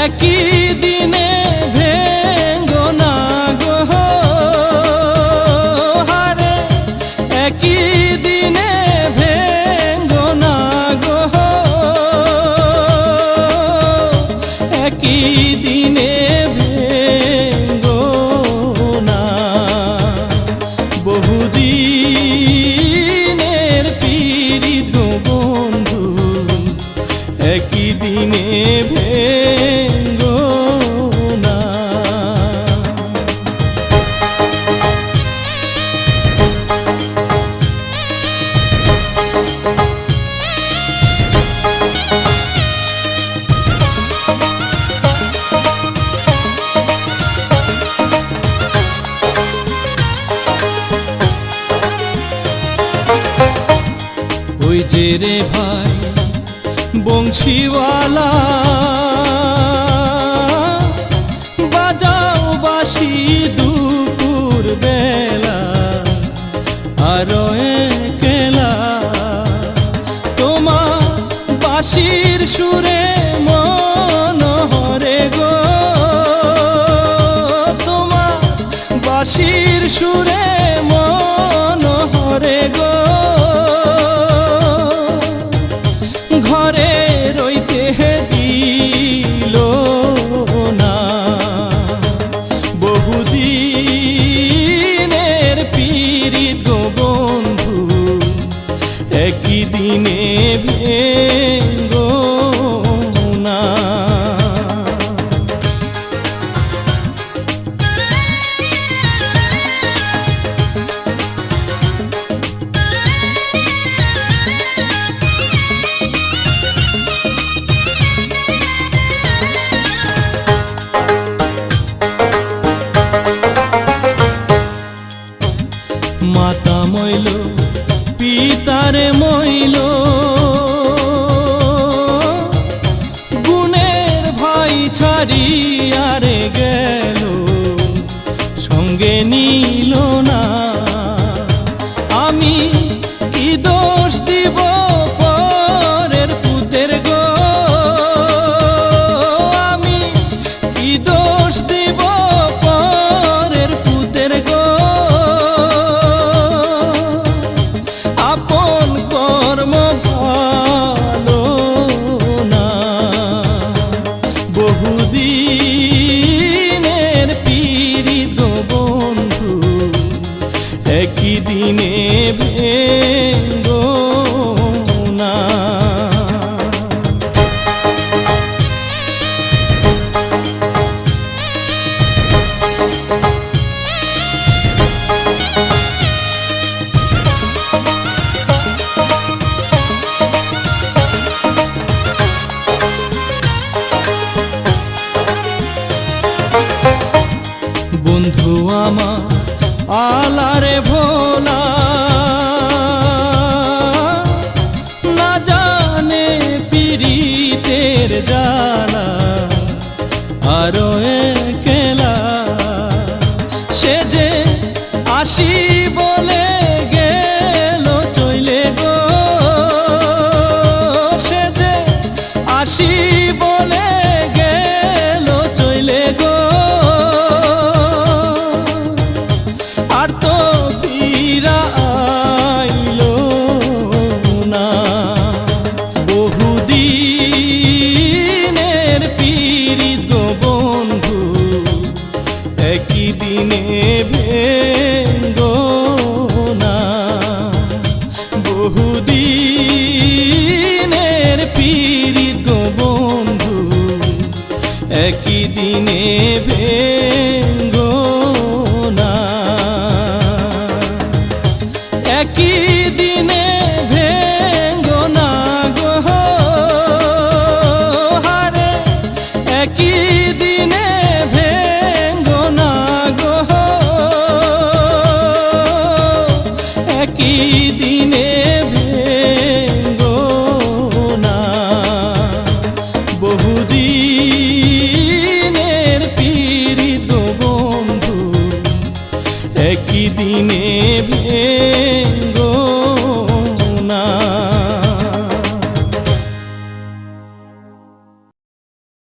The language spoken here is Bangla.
একই দিনে ভেঙ্গো না গো হারে, একই দিনে ভেঙ্গো না গো, একই দিনে ভেঙ্গো না। বহুদিনের পীড়িত গো বন্ধু, একই দিনে ভেঙ্গো না। ওই যে রে ভাই বংশীওয়ালা, বাজাও বাঁশি দুপুর বেলা, আরো একলা তোমার বাঁশির সুরে মন হরে গো, তোমার বাঁশির সুরে মন হরে গো। ঘরে রইতে দিল না, বহুদিনের পীড়িত গো বন্ধু, একই দিনে ভেঙ্গো না। মাতা মইল পিতারে মইল, গুণের ভাই ছাড়িয়ারে গেল, সঙ্গে নিল না। আমি কি দোষ দিব পরের পুতের গো, আমি কি দোষ দিব পরের পুতের গো। আপন কর্ম ভালো না, বহুদিনের পীড়িত গো বন্ধু, একই দিনে ভেঙ্গো না। বন্ধু আমার আলারে ভোলা, না জানে পীড়িতের জ্বালা, আরো একলা সে যে আসি বলে গেল চইলে গো, সে যে আসি বলে গেল চইলে গো। আর তো ফিরা আইলো না, বহুদিনের পীড়িত গো বন্ধু, একই দিনে ভেঙ্গো না। বহুদিনের পীড়িত গো বন্ধু, একই দিনে ভেঙ্গো না। একই দিনে ভেঙ্গো না গো হারে, একই দিনে ভেঙ্গো না গো, একই দিনে ভেঙ্গো না। বহুদিনের পীড়িত গো বন্ধু, একই দিনে